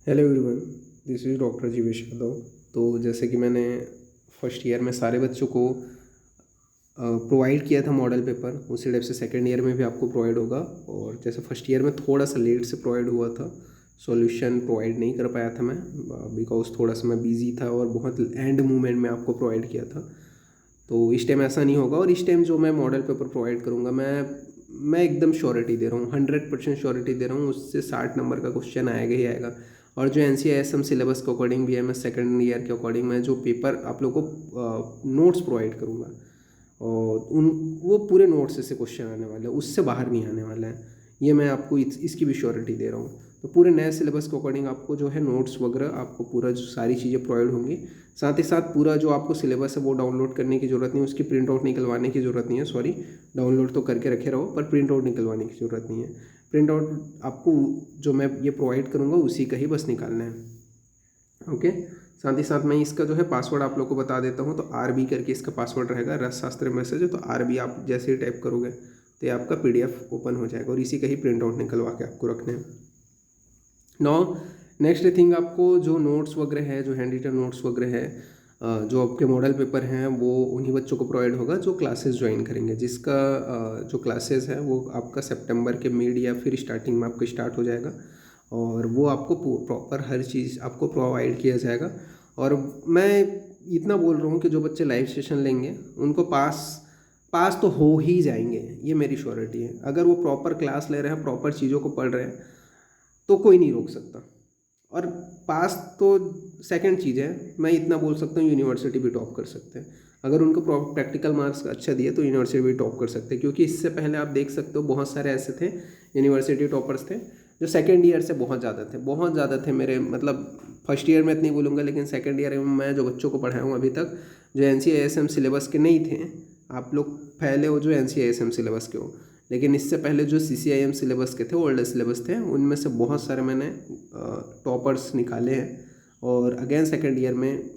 Hello everyone, this is doctor Jeevesh Yadav. तो जैसे कि मैंने फर्स्ट ईयर में सारे बच्चों को प्रोवाइड किया था मॉडल पेपर, उसी टाइप से सेकेंड ईयर में भी आपको प्रोवाइड होगा। और जैसे फर्स्ट ईयर में थोड़ा सा लेट से प्रोवाइड हुआ था, सॉल्यूशन प्रोवाइड नहीं कर पाया था मैं, बिकॉज थोड़ा सा मैं बिजी था और बहुत एंड मोमेंट में आपको प्रोवाइड किया था। तो इस टाइम ऐसा नहीं होगा। और इस टाइम जो मैं मॉडल पेपर प्रोवाइड करूँगा, मैं एकदम श्योरिटी दे रहा हूँ, 100% श्योरिटी दे रहा हूँ, उससे 60 नंबर का क्वेश्चन आएगा ही आएगा। और जो NCISM सिलेबस के अकॉर्डिंग भी है, मैं सेकंड ईयर के अकॉर्डिंग मैं जो पेपर आप लोगों को नोट्स प्रोवाइड करूँगा, और उन वो पूरे नोट्स से क्वेश्चन आने वाले हैं, उससे बाहर नहीं आने वाला है। ये मैं आपको इसकी भी श्योरिटी दे रहा हूँ। तो पूरे नए सिलेबस के अकॉर्डिंग आपको जो है नोट्स वगैरह आपको पूरा जो सारी चीज़ें प्रोवाइड होंगी। साथ ही साथ पूरा जो आपको सिलेबस है वो डाउनलोड करने की ज़रूरत नहीं, उसकी प्रिंट आउट निकलवाने की ज़रूरत नहीं है। सॉरी, डाउनलोड तो करके रखे रहो, पर प्रिंट आउट निकलवाने की ज़रूरत नहीं है। प्रिंट आउट आपको जो मैं ये प्रोवाइड करूँगा उसी का ही बस निकालना है। ओके। साथ ही साथ मैं इसका जो है पासवर्ड आप लोग को बता देता हूँ। तो RB करके इसका पासवर्ड रहेगा, रसशास्त्र मैसेज है। तो RB आप जैसे ही टाइप करोगे तो ये आपका PDF ओपन हो जाएगा, और इसी का ही प्रिंट आउट निकलवा के आपको रखना है। नाउ नेक्स्ट थिंग, आपको जो नोट्स वगैरह है, जो हैंड रिटन नोट्स वगैरह है, जो आपके मॉडल पेपर हैं, वो उन्हीं बच्चों को प्रोवाइड होगा जो क्लासेस ज्वाइन करेंगे, जिसका जो क्लासेस है वो आपका सितंबर के मिड या फिर स्टार्टिंग में आपका स्टार्ट हो जाएगा। और वो आपको प्रॉपर हर चीज़ आपको प्रोवाइड किया जाएगा। और मैं इतना बोल रहा हूँ कि जो बच्चे लाइव सेशन लेंगे उनको पास पास तो हो ही जाएंगे, ये मेरी श्योरिटी है। अगर वो प्रॉपर क्लास ले रहे हैं, प्रॉपर चीज़ों को पढ़ रहे हैं, तो कोई नहीं रोक सकता। और पास तो सेकंड चीज़ है, मैं इतना बोल सकता हूँ यूनिवर्सिटी भी टॉप कर सकते हैं। अगर उनको प्रैक्टिकल मार्क्स अच्छा दिए तो यूनिवर्सिटी भी टॉप कर सकते हैं। क्योंकि इससे पहले आप देख सकते हो बहुत सारे ऐसे थे यूनिवर्सिटी टॉपर्स थे जो सेकेंड ईयर से बहुत ज़्यादा थे। मेरे मतलब फर्स्ट ईयर में इतनी बोलूँगा, लेकिन सेकेंड ईयर में मैं जो बच्चों को पढ़ाया हूँ अभी तक, जो NCISM सिलेबस के नहीं थे, आप लोग पहले वो जो NCISM सिलेबस के हो, लेकिन इससे पहले जो CCIM सिलेबस के थे, ओल्ड सिलेबस थे, उनमें से बहुत सारे मैंने टॉपर्स निकाले हैं। और अगेन सेकेंड ईयर में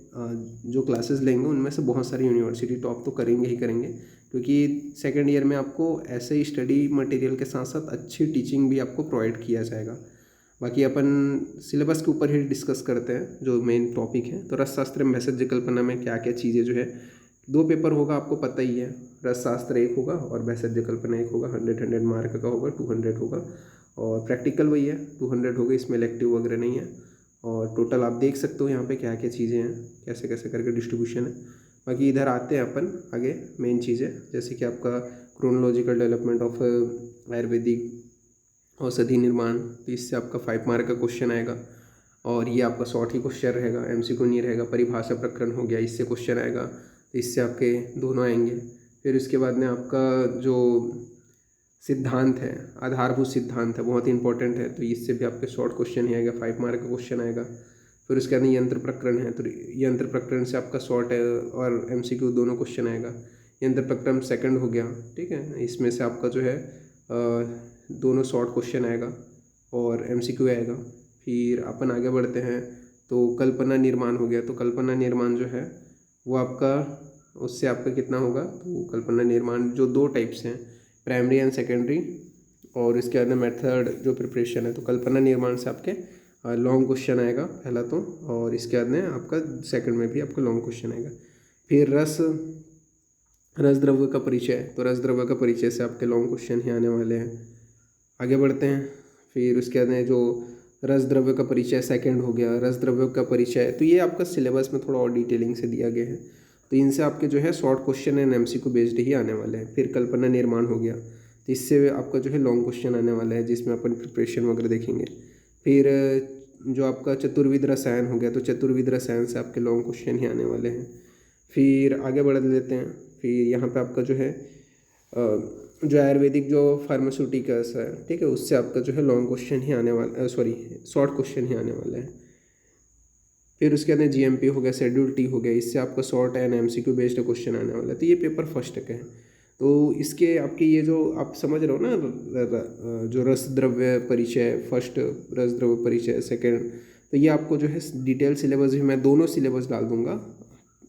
जो क्लासेस लेंगे उनमें से बहुत सारी यूनिवर्सिटी टॉप तो करेंगे ही करेंगे। क्योंकि सेकेंड ईयर में आपको ऐसे ही स्टडी मटेरियल के साथ साथ अच्छी टीचिंग भी आपको प्रोवाइड किया जाएगा। बाकी अपन सिलेबस के ऊपर ही डिस्कस करते हैं जो मेन टॉपिक है। तो रसशास्त्र में वैसे कल्पना में क्या क्या चीज़ें जो है, 2 पेपर होगा, आपको पता ही है। रसशास्त्र 1 होगा और वैसे कल्पना 1 होगा, 100 मार्क का होगा, 200 होगा। और प्रैक्टिकल वही है, 200 होगा, इसमें इलेक्टिव वगैरह नहीं है। और टोटल आप देख सकते हो यहाँ पे क्या क्या चीज़ें हैं, कैसे कैसे करके डिस्ट्रीब्यूशन है। बाकी इधर आते हैं अपन आगे मेन चीज़ें, जैसे कि आपका क्रोनोलॉजिकल डेवलपमेंट ऑफ आयुर्वेदिक औषधि निर्माण। तो इससे आपका 5 मार्क का क्वेश्चन आएगा, और ये आपका शॉर्ट ही क्वेश्चन रहेगा, MCQ नहीं रहेगा। परिभाषा प्रकरण हो गया, इससे क्वेश्चन आएगा, तो इससे आपके दोनों आएंगे। फिर उसके बाद में आपका जो सिद्धांत है, आधारभूत सिद्धांत है, बहुत ही इंपॉर्टेंट है, तो इससे भी आपके शॉर्ट क्वेश्चन ही आएगा, 5 मार्क का क्वेश्चन आएगा। फिर उसके बाद यंत्र प्रकरण है, तो यंत्र प्रकरण से आपका शॉर्ट है और MCQ दोनों क्वेश्चन आएगा। यंत्र प्रकरण सेकंड हो गया, ठीक है, इसमें से आपका जो है दोनों शॉर्ट क्वेश्चन आएगा और MCQ आएगा। फिर अपन आगे बढ़ते हैं, तो कल्पना निर्माण हो गया। तो कल्पना निर्माण जो है वो आपका, उससे आपका कितना होगा, तो कल्पना निर्माण जो 2 टाइप्स हैं, प्राइमरी एंड सेकेंडरी, और इसके बाद मेथड जो प्रिपरेशन है। तो कल्पना निर्माण से आपके लॉन्ग क्वेश्चन आएगा पहला तो, और इसके बाद में आपका सेकंड में भी आपका लॉन्ग क्वेश्चन आएगा। फिर रस द्रव्य का परिचय, तो रस द्रव्य का परिचय से आपके लॉन्ग क्वेश्चन ही आने वाले हैं। आगे बढ़ते हैं। फिर उसके बाद में जो रस द्रव्य का परिचय सेकंड हो गया, रस द्रव्य का परिचय, तो ये आपका सिलेबस में थोड़ा और डिटेलिंग से दिया गया है। तो इनसे आपके जो है short question and MCQ based ही आने वाले हैं। फिर कल्पना निर्माण हो गया, तो इससे आपका जो है लॉन्ग क्वेश्चन आने वाला है, जिसमें अपन प्रिपरेशन वगैरह देखेंगे। फिर जो आपका चतुर्विध रसायन हो गया, तो चतुर्विध रसायन से आपके लॉन्ग क्वेश्चन ही आने वाले हैं। फिर आगे बढ़ लेते हैं। फिर यहाँ पे आपका जो है जो आयुर्वेदिक जो फार्मास्यूटिकल्स है, ठीक है, उससे आपका जो है लॉन्ग क्वेश्चन ही आने वाला, सॉरी शॉर्ट क्वेश्चन ही आने वाला है। फिर उसके अंदर GMP हो गया, शेड्यूल T हो गया, इससे आपका short and MCQ based question आने वाला है। तो ये पेपर फर्स्ट का है। तो इसके आपके ये जो आप समझ रहे हो ना, जो रस द्रव्य परिचय फर्स्ट, रस द्रव्य परिचय सेकंड, तो ये आपको जो है डिटेल सिलेबस भी मैं दोनों सिलेबस डाल दूंगा।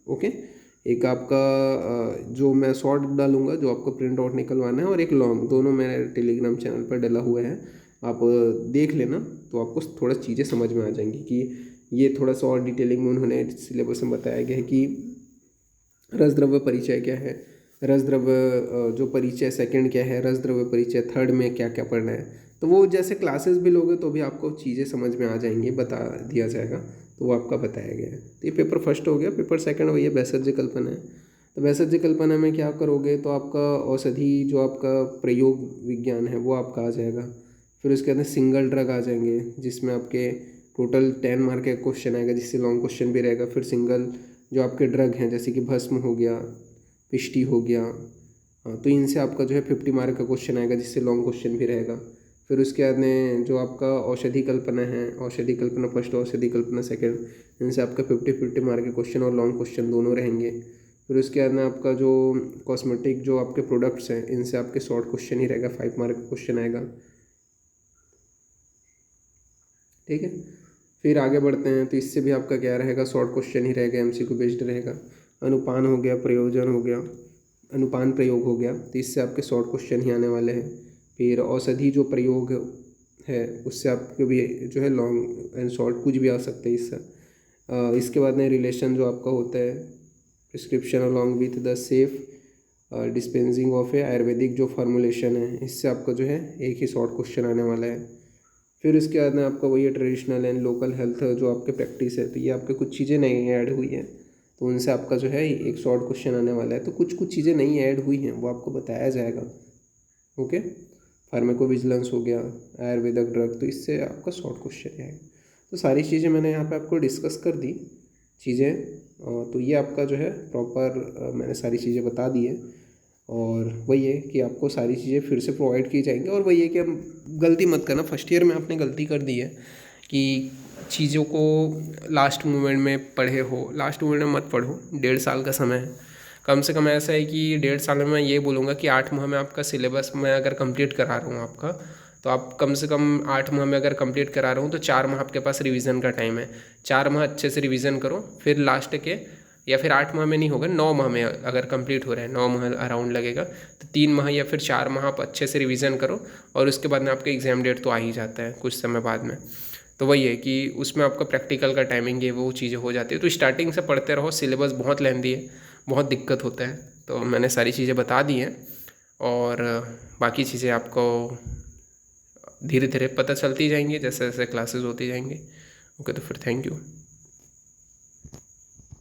ओके, एक आपका जो मैं शॉर्ट डालूंगा जो आपको प्रिंट आउट निकलवाना है, और एक लॉन्ग, दोनों मेरे टेलीग्राम चैनल पर डला हुआ है। आप देख लेना, तो आपको थोड़ा चीज़ें समझ में आ जाएंगी कि ये थोड़ा सा और डिटेलिंग में उन्होंने सिलेबस में बताया गया है कि रस द्रव्य परिचय क्या है, रस द्रव्य जो परिचय सेकंड क्या है, रस द्रव्य परिचय थर्ड में क्या क्या पढ़ना है। तो वो जैसे क्लासेस भी लोगे तो भी आपको चीज़ें समझ में आ जाएंगी, बता दिया जाएगा, तो वो आपका बताया गया है। तो ये पेपर फर्स्ट हो गया। पेपर सेकंड वही है, वैसर्ज्य कल्पना है। तो वैसर्ज्य कल्पना में क्या करोगे, तो आपका औषधि जो आपका प्रयोग विज्ञान है वो आपका आ जाएगा। फिर उसके अंदर सिंगल ड्रग आ जाएंगे, जिसमें आपके टोटल 10 मार्क का क्वेश्चन आएगा, जिससे लॉन्ग क्वेश्चन भी रहेगा। फिर सिंगल जो आपके ड्रग हैं, जैसे कि भस्म हो गया, पिष्टी हो गया, तो इनसे आपका जो है 50 मार्क का क्वेश्चन आएगा, जिससे लॉन्ग क्वेश्चन भी रहेगा। फिर उसके बाद में जो आपका औषधि कल्पना है, औषधि कल्पना फर्स्ट, औषधि कल्पना सेकंड, इनसे आपका 50 मार्क के क्वेश्चन और लॉन्ग क्वेश्चन दोनों रहेंगे। फिर उसके बाद में आपका जो कॉस्मेटिक जो आपके प्रोडक्ट्स हैं, इनसे आपके शॉर्ट क्वेश्चन ही रहेगा, 5 मार्क का क्वेश्चन आएगा। ठीक है, फिर आगे बढ़ते हैं, तो इससे भी आपका क्या रहेगा, शॉर्ट क्वेश्चन ही रहेगा, एमसीक्यू बेस्ड रहेगा। अनुपान हो गया, प्रयोजन हो गया, अनुपान प्रयोग हो गया, तो इससे आपके शॉर्ट क्वेश्चन ही आने वाले हैं। फिर औषधि जो प्रयोग है, उससे आपके भी जो है लॉन्ग एंड शॉर्ट कुछ भी आ सकते हैं इससे। इसके बाद में रिलेशन जो आपका होता है, prescription along with the safe dispensing of a Ayurvedic जो फार्मूलेशन है, इससे आपका जो है एक ही शॉर्ट क्वेश्चन आने वाला है। फिर उसके बाद में आपका वही ट्रेडिशनल एंड लोकल हेल्थ जो आपके प्रैक्टिस है, तो ये आपके कुछ चीज़ें नई ऐड हुई हैं, तो उनसे आपका जो है एक शॉर्ट क्वेश्चन आने वाला है। तो कुछ कुछ चीज़ें नई ऐड हुई हैं, वो आपको बताया जाएगा। ओके, फार्माकोविजिलेंस हो गया, आयुर्वेदिक ड्रग, तो इससे आपका शॉर्ट क्वेश्चन आएगा। तो सारी चीज़ें मैंने यहाँ पे आपको डिस्कस कर दी चीज़ें, तो ये आपका जो है प्रॉपर मैंने सारी चीज़ें बता दी है। और वही है कि आपको सारी चीज़ें फिर से प्रोवाइड की जाएंगी। और वही है कि हम गलती मत करना, फर्स्ट ईयर में आपने गलती कर दी है कि चीज़ों को लास्ट मोमेंट में पढ़े हो। लास्ट मोमेंट में मत पढ़ो, 1.5 साल का समय है। कम से कम ऐसा है कि 1.5 साल में मैं ये बोलूँगा कि 8 माह में आपका सिलेबस मैं अगर कंप्लीट करा रहा हूँ आपका, तो आप कम से कम 8 माह में अगर कंप्लीट करा रहा हूँ तो 4 माह आपके पास रिवीजन का टाइम है। 4 माह अच्छे से रिवीजन करो, फिर लास्ट के, या फिर 8 माह में नहीं होगा, 9 माह में अगर कंप्लीट हो रहा है, 9 माह अराउंड लगेगा, तो 3 माह या फिर 4 माह आप अच्छे से रिवीजन करो। और उसके बाद में आपका एग्ज़ाम डेट तो आ ही जाता है कुछ समय बाद में। तो वही है कि उसमें आपका प्रैक्टिकल का टाइमिंग है, वो चीज़ें हो जाती है। तो स्टार्टिंग से पढ़ते रहो, सिलेबस बहुत लेंदी है, बहुत दिक्कत होता है। तो मैंने सारी चीज़ें बता दी हैं, और बाकी चीज़ें आपको धीरे धीरे पता चलती जाएंगी जैसे जैसे क्लासेस होती जाएंगी। ओके, तो फिर थैंक यू।